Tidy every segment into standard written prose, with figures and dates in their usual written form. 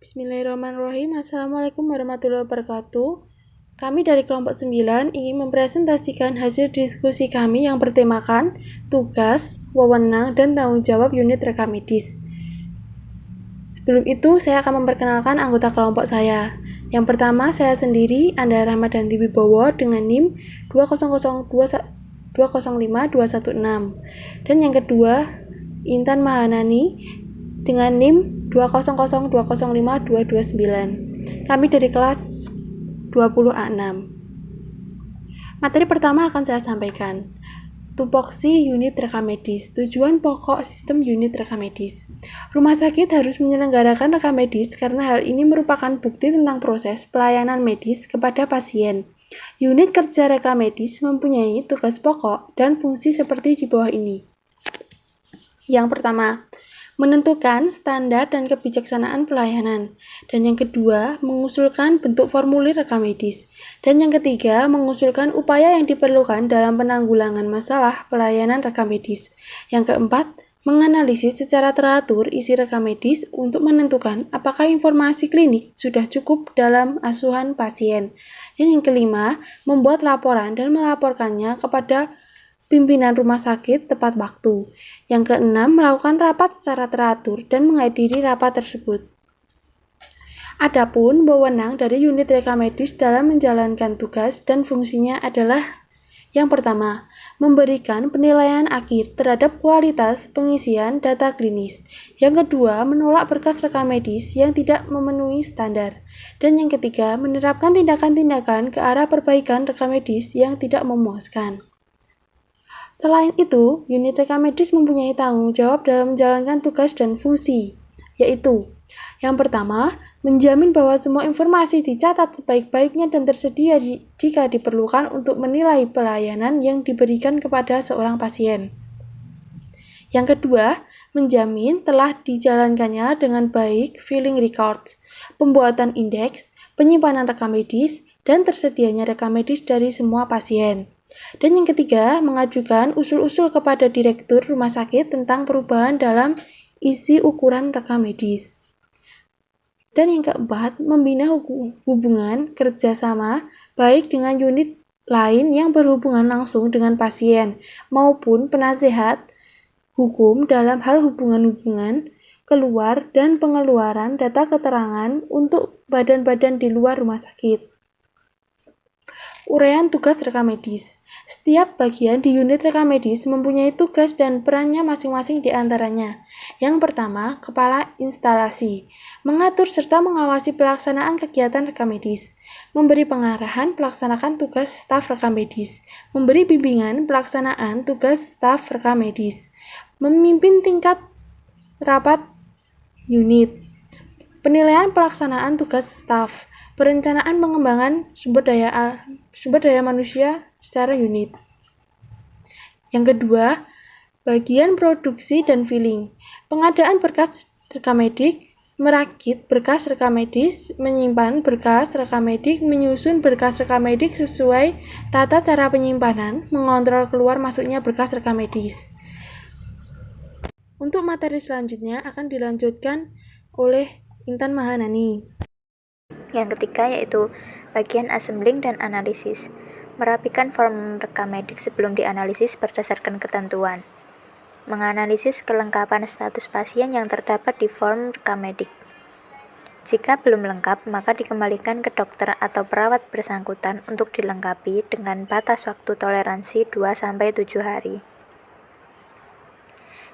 Bismillahirrahmanirrahim. Assalamualaikum warahmatullahi wabarakatuh. Kami dari kelompok 9 ingin mempresentasikan hasil diskusi kami yang bertemakan tugas, wewenang, dan tanggung jawab unit rekam medis. Sebelum itu, saya akan memperkenalkan anggota kelompok saya. Yang pertama, saya sendiri, Anda Ramadhanti Wibowo dengan NIM 2005216. Dan yang kedua, Intan Mahanani dengan NIM 200205229. Kami dari kelas 20A6. Materi pertama akan saya sampaikan. Tupoksi unit rekam medis. Tujuan pokok sistem unit rekam medis. Rumah sakit harus menyelenggarakan rekam medis karena hal ini merupakan bukti tentang proses pelayanan medis kepada pasien. Unit kerja rekam medis mempunyai tugas pokok dan fungsi seperti di bawah ini. Yang pertama, menentukan standar dan kebijaksanaan pelayanan. Dan yang kedua, mengusulkan bentuk formulir rekam medis. Dan yang ketiga, mengusulkan upaya yang diperlukan dalam penanggulangan masalah pelayanan rekam medis. Yang keempat, menganalisis secara teratur isi rekam medis untuk menentukan apakah informasi klinik sudah cukup dalam asuhan pasien. Dan yang kelima, membuat laporan dan melaporkannya kepada pimpinan rumah sakit tepat waktu. Yang keenam, melakukan rapat secara teratur dan menghadiri rapat tersebut. Adapun wewenang dari unit rekam medis dalam menjalankan tugas dan fungsinya adalah yang pertama, memberikan penilaian akhir terhadap kualitas pengisian data klinis. Yang kedua, menolak berkas rekam medis yang tidak memenuhi standar. Dan yang ketiga, menerapkan tindakan-tindakan ke arah perbaikan rekam medis yang tidak memuaskan. Selain itu, unit rekam medis mempunyai tanggung jawab dalam menjalankan tugas dan fungsi, yaitu yang pertama, menjamin bahwa semua informasi dicatat sebaik-baiknya dan tersedia jika diperlukan untuk menilai pelayanan yang diberikan kepada seorang pasien. Yang kedua, menjamin telah dijalankannya dengan baik filing records, pembuatan indeks, penyimpanan rekam medis, dan tersedianya rekam medis dari semua pasien. Dan yang ketiga, mengajukan usul-usul kepada direktur rumah sakit tentang perubahan dalam isi ukuran rekam medis. Dan yang keempat, membina hubungan kerjasama baik dengan unit lain yang berhubungan langsung dengan pasien maupun penasehat hukum dalam hal hubungan-hubungan keluar dan pengeluaran data keterangan untuk badan-badan di luar rumah sakit. Uraian tugas rekam medis. Setiap bagian di unit rekam medis mempunyai tugas dan perannya masing-masing di antaranya. Yang pertama, kepala instalasi, mengatur serta mengawasi pelaksanaan kegiatan rekam medis, memberi pengarahan pelaksanakan tugas staf rekam medis, memberi bimbingan pelaksanaan tugas staf rekam medis, memimpin tingkat rapat unit, penilaian pelaksanaan tugas staf, perencanaan pengembangan sumber daya manusia secara unit. Yang kedua, bagian produksi dan filing, pengadaan berkas rekam medik, merakit berkas rekam medis, menyimpan berkas rekam medik, menyusun berkas rekam medik sesuai tata cara penyimpanan, mengontrol keluar masuknya berkas rekam medis. Untuk materi selanjutnya akan dilanjutkan oleh Intan Mahanani. Yang ketiga yaitu bagian assembling dan analisis, merapikan form rekam medik sebelum dianalisis berdasarkan ketentuan, menganalisis kelengkapan status pasien yang terdapat di form rekam medik. Jika belum lengkap, maka dikembalikan ke dokter atau perawat bersangkutan untuk dilengkapi dengan batas waktu toleransi 2-7 hari.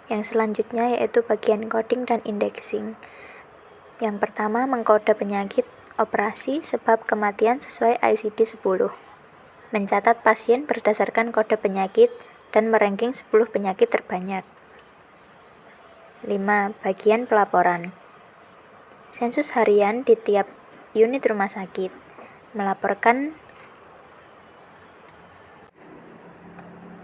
Yang selanjutnya yaitu bagian coding dan indexing. Yang pertama, mengkode penyakit, operasi, sebab kematian sesuai ICD-10. Mencatat pasien berdasarkan kode penyakit dan meranking 10 penyakit terbanyak. 5. Bagian pelaporan. Sensus harian di tiap unit rumah sakit. Melaporkan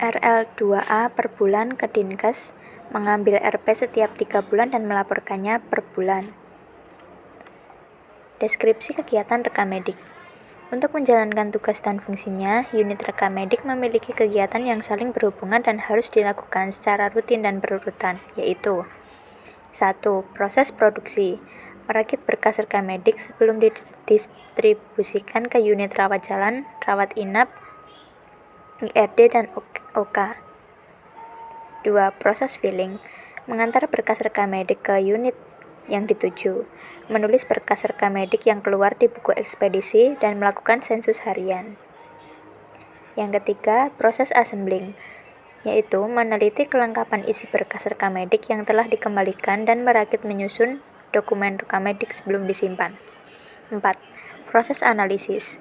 RL2A per bulan ke Dinkes, mengambil RP setiap 3 bulan dan melaporkannya per bulan. Deskripsi kegiatan rekam medik. Untuk menjalankan tugas dan fungsinya, unit rekam medik memiliki kegiatan yang saling berhubungan dan harus dilakukan secara rutin dan berurutan, yaitu 1. Proses produksi, merakit berkas rekam medik sebelum didistribusikan ke unit rawat jalan, rawat inap, IRD, dan OK. 2. Proses filling, mengantar berkas rekam medik ke unit yang dituju, menulis berkas rekam medik yang keluar di buku ekspedisi, dan melakukan sensus harian. Yang ketiga, proses assembling, yaitu meneliti kelengkapan isi berkas rekam medik yang telah dikembalikan dan merakit menyusun dokumen rekam medik sebelum disimpan. 4. Proses analisis,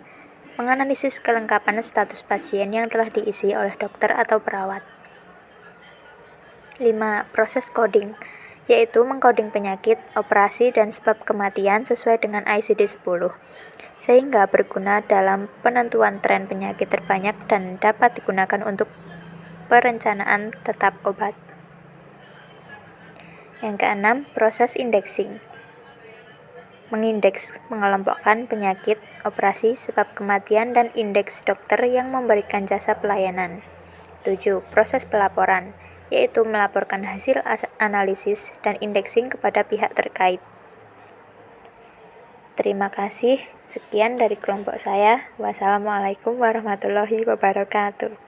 menganalisis kelengkapan status pasien yang telah diisi oleh dokter atau perawat. 5. Proses coding, yaitu mengcoding penyakit, operasi, dan sebab kematian sesuai dengan ICD-10, sehingga berguna dalam penentuan tren penyakit terbanyak dan dapat digunakan untuk perencanaan tetap obat. Yang keenam, proses indexing, mengindeks, mengelompokkan penyakit, operasi, sebab kematian, dan indeks dokter yang memberikan jasa pelayanan. 7. Proses pelaporan, yaitu melaporkan hasil analisis dan indexing kepada pihak terkait. Terima kasih. Sekian dari kelompok saya. Wassalamualaikum warahmatullahi wabarakatuh.